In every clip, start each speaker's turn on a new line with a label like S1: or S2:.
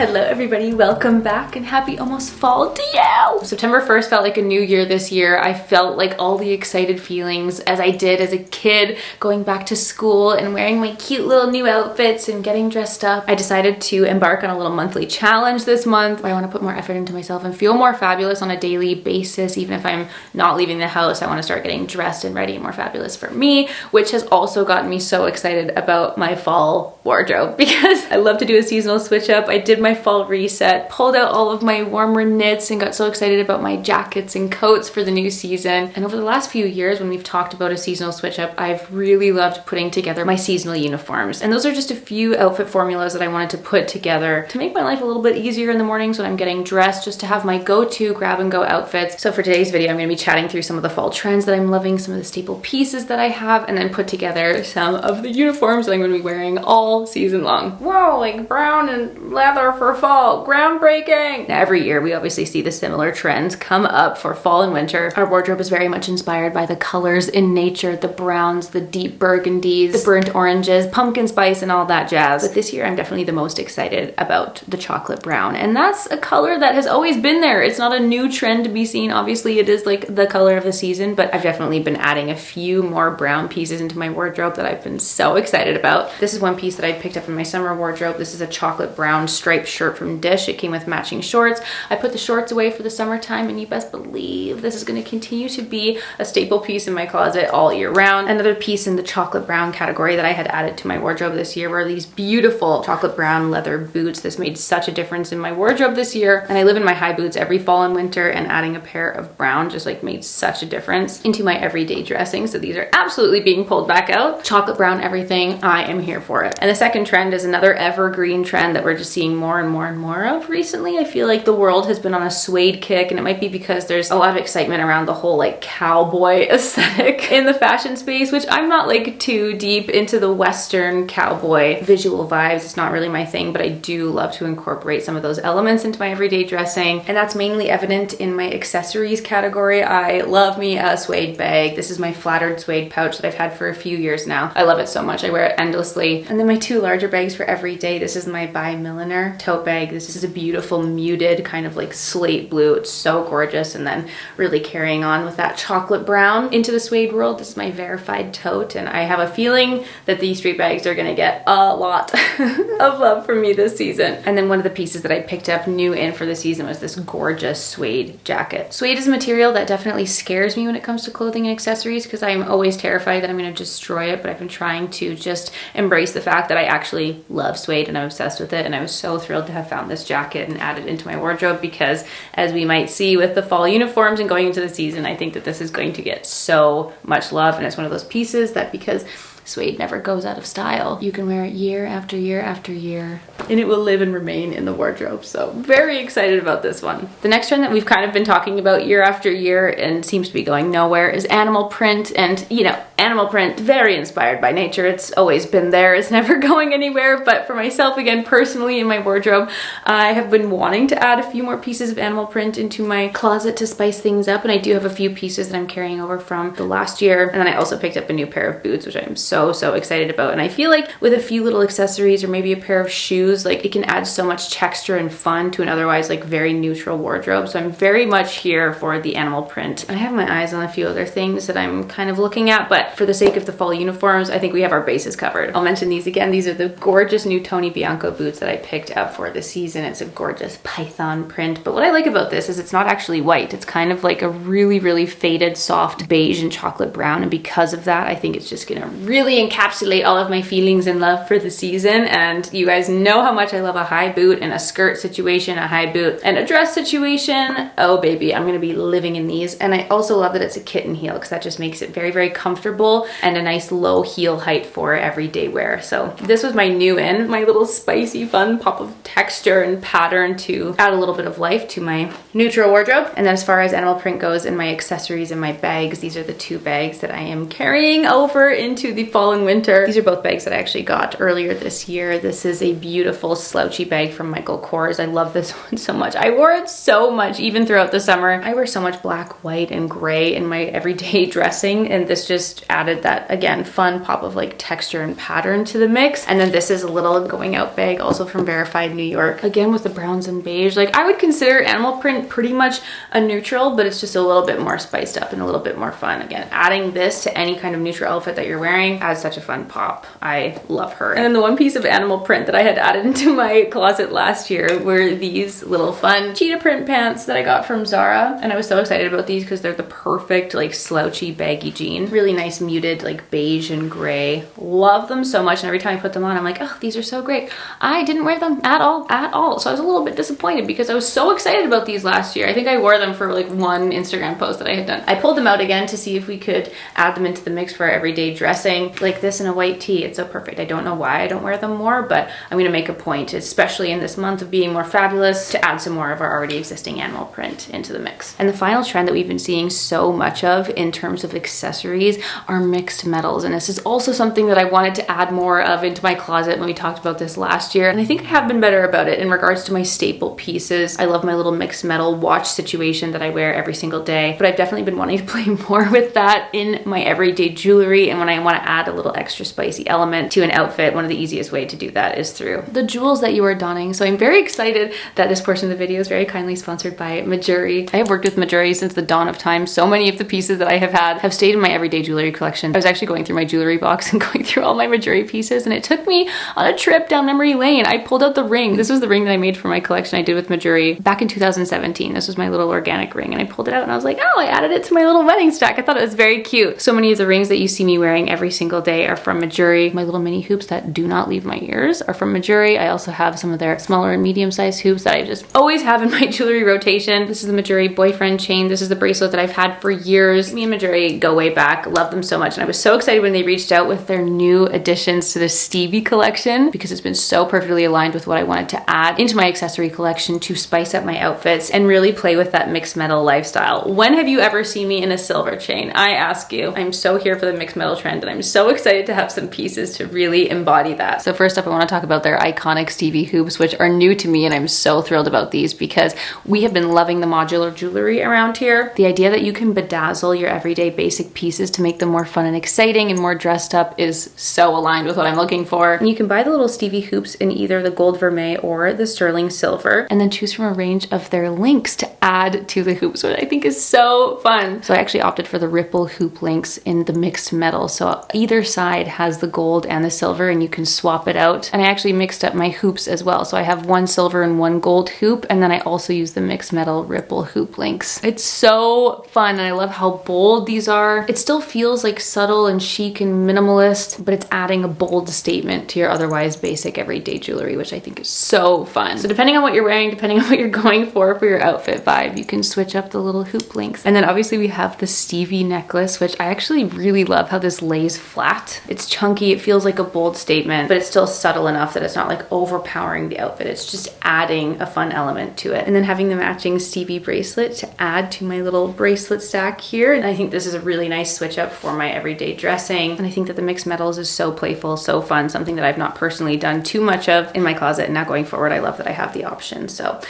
S1: Hello everybody, welcome back and happy almost fall to you! September 1st felt like a new year this year. I felt like all the excited feelings as I did as a kid going back to school and wearing my cute little new outfits and getting dressed up. I decided to embark on a little monthly challenge this month. I want to put more effort into myself and feel more fabulous on a daily basis. Even if I'm not leaving the house, I want to start getting dressed and ready and more fabulous for me, which has also gotten me so excited about my fall wardrobe because I love to do a seasonal switch up. I did my fall reset, pulled out all of my warmer knits and got so excited about my jackets and coats for the new season. And over the last few years when we've talked about a seasonal switch up, I've really loved putting together my seasonal uniforms. And those are just a few outfit formulas that I wanted to put together to make my life a little bit easier in the mornings when I'm getting dressed, just to have my go-to grab and go outfits. So for today's video, I'm going to be chatting through some of the fall trends that I'm loving, some of the staple pieces that I have, and then put together some of the uniforms that I'm going to be wearing all season long. Whoa, like brown and leather for fall, groundbreaking! Now, every year we obviously see the similar trends come up for fall and winter. Our wardrobe is very much inspired by the colors in nature, the browns, the deep burgundies, the burnt oranges, pumpkin spice, and all that jazz. But this year I'm definitely the most excited about the chocolate brown, and that's a color that has always been there. It's not a new trend to be seen. Obviously it is like the color of the season, but I've definitely been adding a few more brown pieces into my wardrobe that I've been so excited about. This is one piece that I picked up in my summer wardrobe. This is a chocolate brown striped shirt from Dish. It came with matching shorts. I put the shorts away for the summertime, and you best believe this is going to continue to be a staple piece in my closet all year round. Another piece in the chocolate brown category that I had added to my wardrobe this year were these beautiful chocolate brown leather boots. This made such a difference in my wardrobe this year, and I live in my high boots every fall and winter, and adding a pair of brown just like made such a difference into my everyday dressing. So these are absolutely being pulled back out. Chocolate brown everything, I am here for it. And the second trend is another evergreen trend that we're just seeing more and more and more of recently. I feel like the world has been on a suede kick, and it might be because there's a lot of excitement around the whole like cowboy aesthetic in the fashion space, which I'm not like too deep into the Western cowboy visual vibes. It's not really my thing, but I do love to incorporate some of those elements into my everyday dressing, and that's mainly evident in my accessories category. I love me a suede bag. This is my flattered suede pouch that I've had for a few years now. I love it so much. I wear it endlessly. And then my two larger bags for every day. This is my By Milliner tote bag. This is a beautiful muted kind of like slate blue. It's so gorgeous. And then really carrying on with that chocolate brown into the suede world. This is my Verified tote, and I have a feeling that these street bags are gonna get a lot of love from me this season. And then one of the pieces that I picked up new in for the season was this gorgeous suede jacket. Suede is a material that definitely scares me when it comes to clothing and accessories because I'm always terrified that I'm gonna destroy it, but I've been trying to just embrace the fact that I actually love suede and I'm obsessed with it. And I was so thrilled to have found this jacket and add it into my wardrobe because, as we might see with the fall uniforms and going into the season, I think that this is going to get so much love. And it's one of those pieces that, because suede never goes out of style, you can wear it year after year after year and it will live and remain in the wardrobe. So very excited about this one. The next trend that we've kind of been talking about year after year and seems to be going nowhere is animal print. And you know, animal print, very inspired by nature. It's always been there. It's never going anywhere. But for myself, again, personally in my wardrobe, I have been wanting to add a few more pieces of animal print into my closet to spice things up. And I do have a few pieces that I'm carrying over from the last year. And then I also picked up a new pair of boots, which I'm so excited about. And I feel like with a few little accessories or maybe a pair of shoes, like it can add so much texture and fun to an otherwise like very neutral wardrobe. So I'm very much here for the animal print. I have my eyes on a few other things that I'm kind of looking at, but for the sake of the fall uniforms, I think we have our bases covered. I'll mention these again. These are the gorgeous new Tony Bianco boots that I picked up for the season. It's a gorgeous python print, but what I like about this is it's not actually white. It's kind of like a really faded soft beige and chocolate brown, and because of that I think it's just gonna really encapsulate all of my feelings and love for the season. And you guys know how much I love a high boot and a skirt situation, a high boot and a dress situation. Oh baby, I'm gonna be living in these. And I also love that it's a kitten heel because that just makes it very comfortable and a nice low heel height for everyday wear. So this was my new in, my little spicy fun pop of texture and pattern to add a little bit of life to my neutral wardrobe. And then as far as animal print goes in my accessories and my bags, these are the two bags that I am carrying over into the fall and winter. These are both bags that I actually got earlier this year. This is a beautiful slouchy bag from Michael Kors. I love this one so much. I wore it so much even throughout the summer. I wear so much black, white, and gray in my everyday dressing, and this just which added that, again, fun pop of like texture and pattern to the mix. And then this is a little going out bag, also from Verified New York, again with the browns and beige. Like, I would consider animal print pretty much a neutral, but it's just a little bit more spiced up and a little bit more fun. Again, adding this to any kind of neutral outfit that you're wearing adds such a fun pop. I love her. And then the one piece of animal print that I had added into my closet last year were these little fun cheetah print pants that I got from Zara. And I was so excited about these because they're the perfect like slouchy baggy jean. Really nice muted like beige and gray. Love them so much, and every time I put them on I'm like, oh, these are so great. I didn't wear them at all. So I was a little bit disappointed because I was so excited about these last year. I think I wore them for like one Instagram post that I had done. I pulled them out again to see if we could add them into the mix for our everyday dressing. Like this in a white tee, it's so perfect. I don't know why I don't wear them more, but I'm gonna make a point, especially in this month of being more fabulous, to add some more of our already existing animal print into the mix. And the final trend that we've been seeing so much of in terms of accessories are mixed metals. And this is also something that I wanted to add more of into my closet when we talked about this last year. And I think I have been better about it in regards to my staple pieces. I love my little mixed metal watch situation that I wear every single day, but I've definitely been wanting to play more with that in my everyday jewelry. And when I want to add a little extra spicy element to an outfit, one of the easiest way to do that is through the jewels that you are donning. So I'm very excited that this portion of the video is very kindly sponsored by Majuri. I have worked with Majuri since the dawn of time. So many of the pieces that I have had have stayed in my everyday jewelry collection. I was actually going through my jewelry box and going through all my Majuri pieces, and it took me on a trip down memory lane. I pulled out the ring. This was the ring that I made for my collection I did with Majuri back in 2017. This was my little organic ring, and I pulled it out and I was like, oh, I added it to my little wedding stack. I thought it was very cute. So many of the rings that you see me wearing every single day are from Majuri. My little mini hoops that do not leave my ears are from Majuri. I also have some of their smaller and medium-sized hoops that I just always have in my jewelry rotation. This is the Majuri boyfriend chain. This is the bracelet that I've had for years. Me and Majuri go way back. Love them so much. And I was so excited when they reached out with their new additions to the Stevie collection because it's been so perfectly aligned with what I wanted to add into my accessory collection to spice up my outfits and really play with that mixed metal lifestyle. When have you ever seen me in a silver chain? I ask you. I'm so here for the mixed metal trend, and I'm so excited to have some pieces to really embody that. So first up, I want to talk about their iconic Stevie hoops, which are new to me, and I'm so thrilled about these because we have been loving the modular jewelry around here. The idea that you can bedazzle your everyday basic pieces to make them more fun and exciting and more dressed up is so aligned with what I'm looking for. And you can buy the little Stevie hoops in either the gold vermeil or the sterling silver, and then choose from a range of their links to add to the hoops, which I think is so fun. So I actually opted for the ripple hoop links in the mixed metal. So either side has the gold and the silver, and you can swap it out. And I actually mixed up my hoops as well. So I have one silver and one gold hoop, and then I also use the mixed metal ripple hoop links. It's so fun, and I love how bold these are. It still feels like subtle and chic and minimalist, but it's adding a bold statement to your otherwise basic everyday jewelry, which I think is so fun. So depending on what you're wearing, depending on what you're going for your outfit vibe, you can switch up the little hoop links. And then obviously we have the Stevie necklace, which I actually really love how this lays flat. It's chunky, it feels like a bold statement, but it's still subtle enough that it's not like overpowering the outfit. It's just adding a fun element to it. And then having the matching Stevie bracelet to add to my little bracelet stack here. And I think this is a really nice switch up for my everyday dressing. And I think that the mixed metals is so playful, so fun, something that I've not personally done too much of in my closet. And now going forward, I love that I have the option. So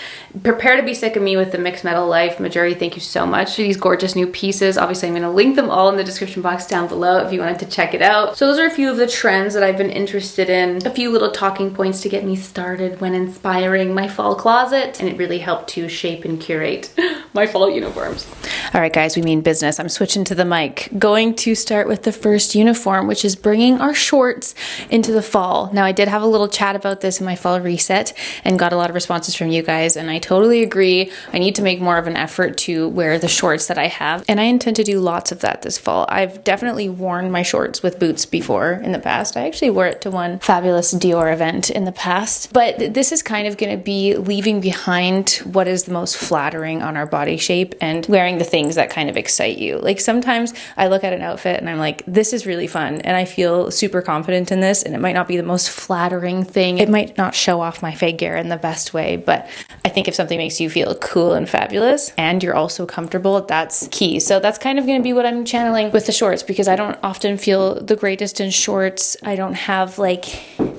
S1: prepare to be sick of me with the mixed metal life. Majuri, thank you so much for these gorgeous new pieces. Obviously, I'm going to link them all in the description box down below if you wanted to check it out. So those are a few of the trends that I've been interested in, a few little talking points to get me started when inspiring my fall closet, and it really helped to shape and curate my fall uniforms. All right, guys, we mean business. I'm switching to the mic. Going to start with the first uniform, which is bringing our shorts into the fall. Now, I did have a little chat about this in my fall reset and got a lot of responses from you guys, and I totally agree. I need to make more of an effort to wear the shorts that I have, and I intend to do lots of that this fall. I've definitely worn my shorts with boots before in the past. I actually wore it to one fabulous Dior event in the past, but this is kind of going to be leaving behind what is the most flattering on our body shape and wearing the things that kind of excite you. Like sometimes I look at an outfit and I'm like, this is really fun, and I feel super confident in this, and it might not be the most flattering thing. It might not show off my figure in the best way, but I think if something makes you feel cool and fabulous and you're also comfortable, that's key. So that's kind of going to be what I'm channeling with the shorts, because I don't often feel the greatest in shorts. I don't have like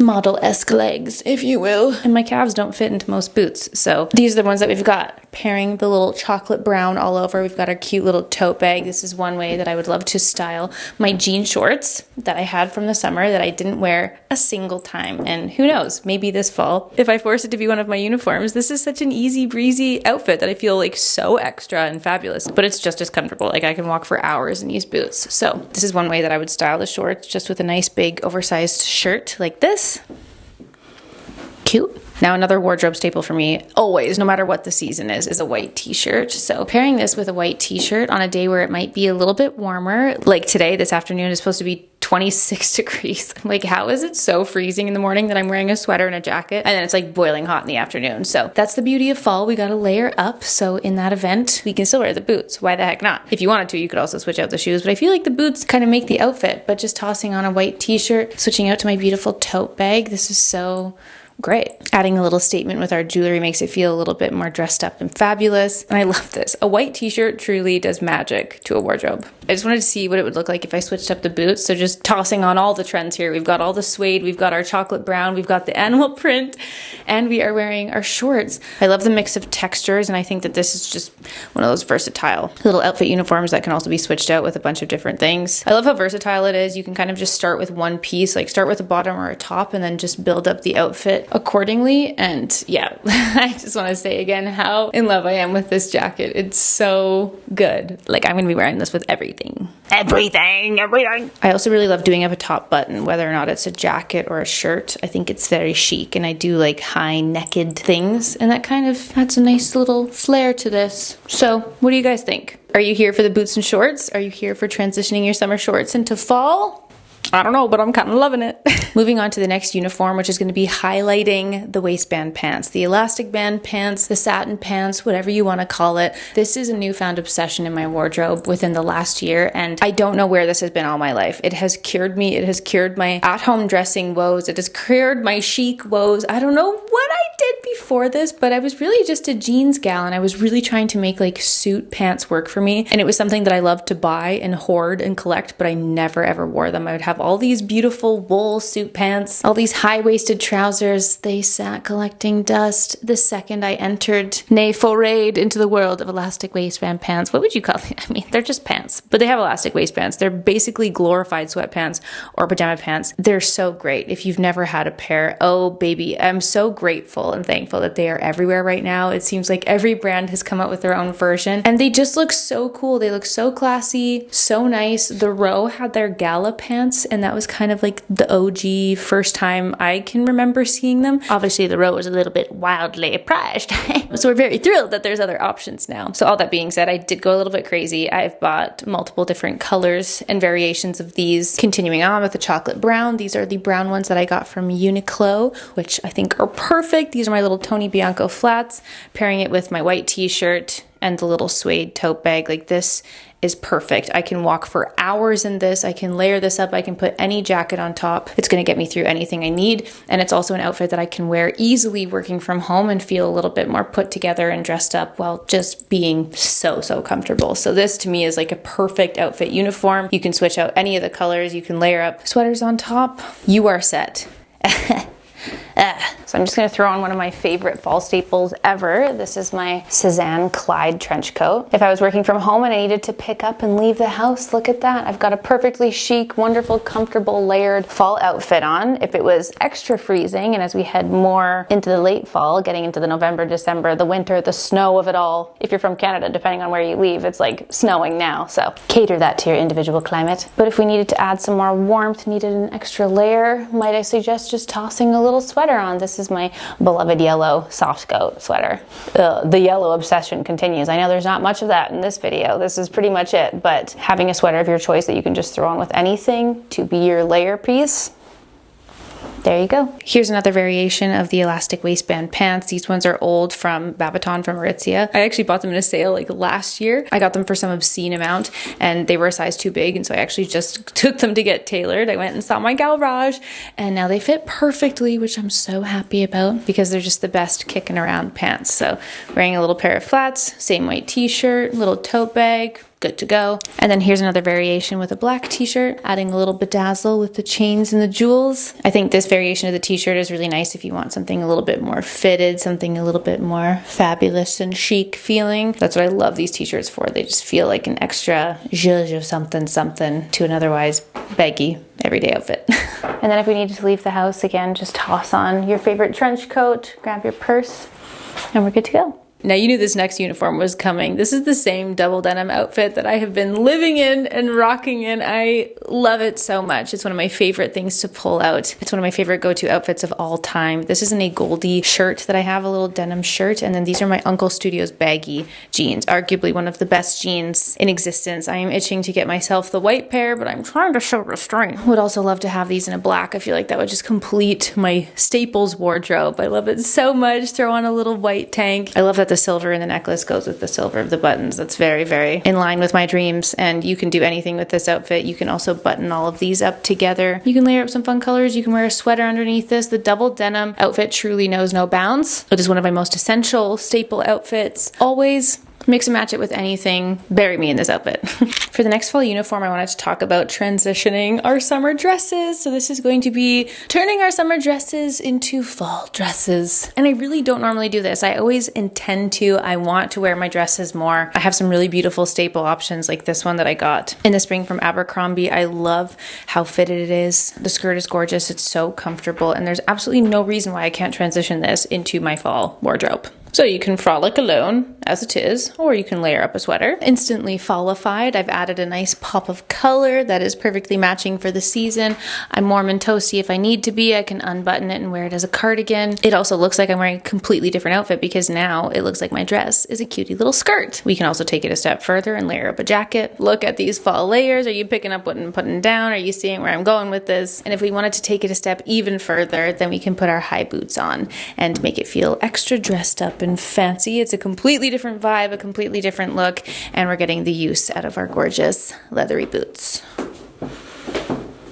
S1: model-esque legs, if you will, and my calves don't fit into most boots. So these are the ones that we've got. pairing the little chocolate brown all over. We've got our cute little tote bag. This is one way that I would love to style my jean shorts that I had from the summer that I didn't wear a single time. And who knows, maybe this fall, if I force it to be one of my uniforms, this is such an easy breezy outfit that I feel like so extra and fabulous, but it's just as comfortable. Like I can walk for hours in these boots. So this is one way that I would style the shorts, just with a nice big oversized shirt like this. Cute. Now another wardrobe staple for me, always, no matter what the season is a white t-shirt. So pairing this with a white t-shirt on a day where it might be a little bit warmer, like today, this afternoon is supposed to be 26 degrees. Like, how is it so freezing in the morning that I'm wearing a sweater and a jacket, and then it's like boiling hot in the afternoon? So that's the beauty of fall. We gotta layer up. So in that event, we can still wear the boots. Why the heck not? If you wanted to, you could also switch out the shoes, but I feel like the boots kind of make the outfit. But just tossing on a white t-shirt, switching out to my beautiful tote bag, this is so great. Adding a little statement with our jewelry makes it feel a little bit more dressed up and fabulous. And I love this. A white t-shirt truly does magic to a wardrobe. I just wanted to see what it would look like if I switched up the boots. So just tossing on all the trends here. We've got all the suede, we've got our chocolate brown, we've got the animal print, and we are wearing our shorts. I love the mix of textures, and I think that this is just one of those versatile little outfit uniforms that can also be switched out with a bunch of different things. I love how versatile it is. You can kind of just start with one piece, like start with a bottom or a top, and then just build up the outfit accordingly. And yeah, I just want to say again how in love I am with this jacket. It's so good. Like, I'm gonna be wearing this with everything. Everything. I also really love doing up a top button, whether or not it's a jacket or a shirt. I think it's very chic, and I do like high necked things, and that kind of adds a nice little flair to this. So what do you guys think? Are you here for the boots and shorts? Are you here for transitioning your summer shorts into fall? I don't know, but I'm kind of loving it. Moving on to the next uniform, which is going to be highlighting the waistband pants, the elastic band pants, the satin pants, whatever you want to call it. This is a newfound obsession in my wardrobe within the last year, and I don't know where this has been all my life. It has cured me. It has cured my at-home dressing woes. It has cured my chic woes. I don't know what I did before this, but I was really just a jeans gal, and I was really trying to make like suit pants work for me, and it was something that I loved to buy and hoard and collect, but I never ever wore them. I would have all these beautiful wool suit pants, all these high-waisted trousers. They sat collecting dust the second I entered, nay, forayed into the world of elastic waistband pants. What would you call them? I mean, they're just pants, but they have elastic waistbands. They're basically glorified sweatpants or pajama pants. They're so great. If you've never had a pair, oh baby, I'm so grateful and thankful that they are everywhere right now. It seems like every brand has come out with their own version, and they just look so cool. They look so classy, so nice. The Row had their gala pants, and that was kind of like the OG first time I can remember seeing them. Obviously, the Row was a little bit wildly priced, so we're very thrilled that there's other options now. So all that being said, I did go a little bit crazy. I've bought multiple different colors and variations of these. Continuing on with the chocolate brown, these are the brown ones that I got from Uniqlo, which I think are perfect. These are my little Tony Bianco flats, pairing it with my white t-shirt and the little suede tote bag. Like, this is perfect. I can walk for hours in this. I can layer this up. I can put any jacket on top. It's going to get me through anything I need. And it's also an outfit that I can wear easily working from home and feel a little bit more put together and dressed up while just being so comfortable. So this to me is like a perfect outfit uniform. You can switch out any of the colors. You can layer up sweaters on top. You are set. So I'm just going to throw on one of my favorite fall staples ever. This is my Cezanne Clyde trench coat. If I was working from home and I needed to pick up and leave the house, look at that. I've got a perfectly chic, wonderful, comfortable, layered fall outfit on. If it was extra freezing, and as we head more into the late fall, getting into the November, December, the winter, the snow of it all, if you're from Canada, depending on where you leave, it's like snowing now. So cater that to your individual climate. But if we needed to add some more warmth, needed an extra layer, might I suggest just tossing a little sweater on. This is my beloved yellow soft coat sweater. The yellow obsession continues. I know there's not much of that in this video. This is pretty much it, but having a sweater of your choice that you can just throw on with anything to be your layer piece, there you go. Here's another variation of the elastic waistband pants. These ones are old from Babaton from Aritzia. I actually bought them in a sale like last year. I got them for some obscene amount, and they were a size too big, and so I actually just took them to get tailored. I went and saw my garage, and now they fit perfectly, which I'm so happy about because they're just the best kicking around pants. So wearing a little pair of flats, same white t-shirt, little tote bag, good to go. And then here's another variation with a black t-shirt, adding a little bedazzle with the chains and the jewels. I think this variation of the t-shirt is really nice if you want something a little bit more fitted, something a little bit more fabulous and chic feeling. That's what I love these t-shirts for. They just feel like an extra zhuzh of something to an otherwise baggy everyday outfit. And then if we need to leave the house again, just toss on your favorite trench coat, grab your purse, and we're good to go. Now you knew this next uniform was coming. This is the same double denim outfit that I have been living in and rocking in. I love it so much. It's one of my favorite things to pull out. It's one of my favorite go-to outfits of all time. This is in a Goldie shirt that I have, a little denim shirt, and then these are my Uncle Studio's baggy jeans, arguably one of the best jeans in existence. I am itching to get myself the white pair, but I'm trying to show restraint. Would also love to have these in a black. I feel like that would just complete my staples wardrobe. I love it so much. Throw on a little white tank. I love that the silver in the necklace goes with the silver of the buttons. That's very, very in line with my dreams, and you can do anything with this outfit. You can also button all of these up together. You can layer up some fun colors. You can wear a sweater underneath this. The double denim outfit truly knows no bounds. It is one of my most essential staple outfits. Always mix and match it with anything. Bury me in this outfit. For the next fall uniform, I wanted to talk about transitioning our summer dresses. So this is going to be turning our summer dresses into fall dresses. And I really don't normally do this. I always intend to. I want to wear my dresses more. I have some really beautiful staple options like this one that I got in the spring from Abercrombie. I love how fitted it is. The skirt is gorgeous. It's so comfortable. And there's absolutely no reason why I can't transition this into my fall wardrobe. So you can frolic alone as it is, or you can layer up a sweater. Instantly fallified. I've added a nice pop of color that is perfectly matching for the season. I'm warm and toasty if I need to be. I can unbutton it and wear it as a cardigan. It also looks like I'm wearing a completely different outfit because now it looks like my dress is a cutie little skirt. We can also take it a step further and layer up a jacket. Look at these fall layers. Are you picking up what I'm putting down? Are you seeing where I'm going with this? And if we wanted to take it a step even further, then we can put our high boots on and make it feel extra dressed up and fancy. It's a completely different vibe, a completely different look, and we're getting the use out of our gorgeous leathery boots.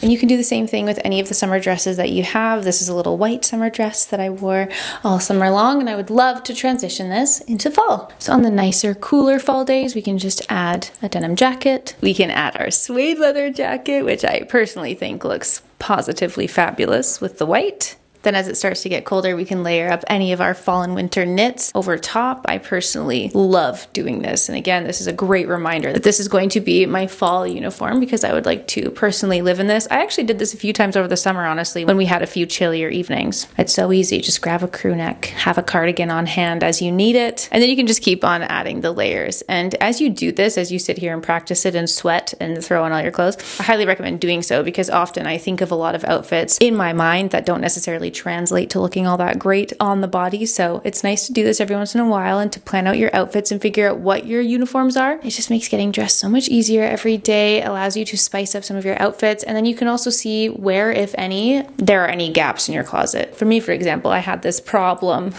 S1: And you can do the same thing with any of the summer dresses that you have. This is a little white summer dress that I wore all summer long, and I would love to transition this into fall. So on the nicer, cooler fall days, we can just add a denim jacket. We can add our suede leather jacket, which I personally think looks positively fabulous with the white. Then as it starts to get colder, we can layer up any of our fall and winter knits over top. I personally love doing this. And again, this is a great reminder that this is going to be my fall uniform because I would like to personally live in this. I actually did this a few times over the summer, honestly, when we had a few chillier evenings. It's so easy. Just grab a crew neck, have a cardigan on hand as you need it, and then you can just keep on adding the layers. And as you do this, as you sit here and practice it and sweat and throw on all your clothes, I highly recommend doing so because often I think of a lot of outfits in my mind that don't necessarily translate to looking all that great on the body. So it's nice to do this every once in a while and to plan out your outfits and figure out what your uniforms are. It just makes getting dressed so much easier every day, allows you to spice up some of your outfits, and then you can also see where, if any, there are any gaps in your closet. For me, for example, I had this problem,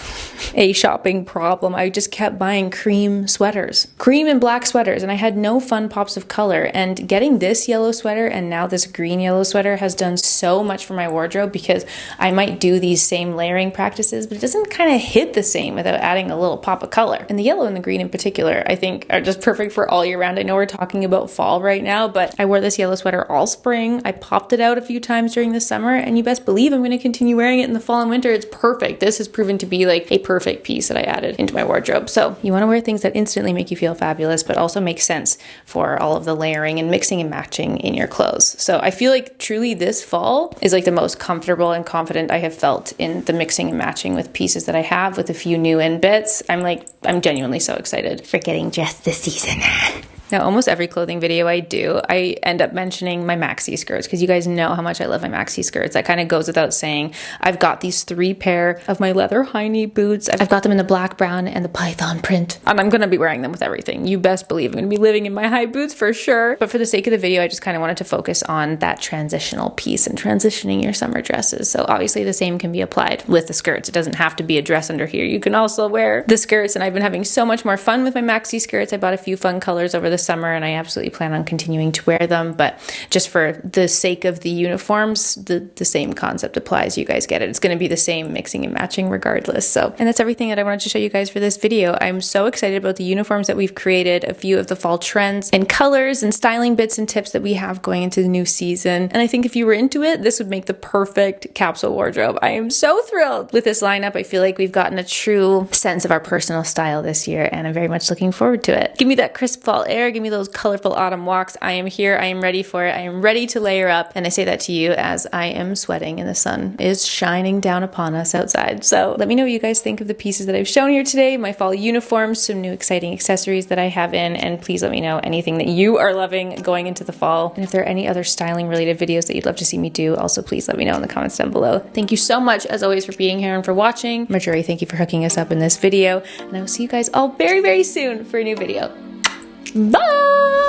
S1: a shopping problem. I just kept buying cream and black sweaters, and I had no fun pops of color. And getting this yellow sweater and now this green yellow sweater has done so much for my wardrobe because I might do these same layering practices, but it doesn't kind of hit the same without adding a little pop of color. And the yellow and the green in particular, I think are just perfect for all year round. I know we're talking about fall right now, but I wore this yellow sweater all spring. I popped it out a few times during the summer, and you best believe I'm going to continue wearing it in the fall and winter. It's perfect. This has proven to be like a perfect piece that I added into my wardrobe. So you want to wear things that instantly make you feel fabulous, but also make sense for all of the layering and mixing and matching in your clothes. So I feel like truly this fall is like the most comfortable and confident I have felt in the mixing and matching with pieces that I have with a few new in bits. I'm genuinely so excited for getting dressed this season. Now, almost every clothing video I do, I end up mentioning my maxi skirts because you guys know how much I love my maxi skirts. That kind of goes without saying. I've got these 3 pair of my leather high knee boots. I've got them in the black, brown, and the python print. And I'm going to be wearing them with everything. You best believe I'm going to be living in my high boots for sure. But for the sake of the video, I just kind of wanted to focus on that transitional piece and transitioning your summer dresses. So obviously the same can be applied with the skirts. It doesn't have to be a dress under here. You can also wear the skirts, and I've been having so much more fun with my maxi skirts. I bought a few fun colors over the summer, and I absolutely plan on continuing to wear them, but just for the sake of the uniforms, the same concept applies. You guys get it. It's going to be the same mixing and matching regardless. So, and that's everything that I wanted to show you guys for this video. I'm so excited about the uniforms that we've created, a few of the fall trends and colors and styling bits and tips that we have going into the new season. And I think if you were into it, this would make the perfect capsule wardrobe. I am so thrilled with this lineup. I feel like we've gotten a true sense of our personal style this year, and I'm very much looking forward to it. Give me that crisp fall air. Give me those colorful autumn walks. I am here. I am ready for it. I am ready to layer up. And I say that to you as I am sweating and the sun is shining down upon us outside. So let me know what you guys think of the pieces that I've shown here today, my fall uniforms, some new exciting accessories that I have in, and please let me know anything that you are loving going into the fall. And if there are any other styling related videos that you'd love to see me do, also please let me know in the comments down below. Thank you so much as always for being here and for watching. Marjorie, thank you for hooking us up in this video, and I will see you guys all very, very soon for a new video. Bye!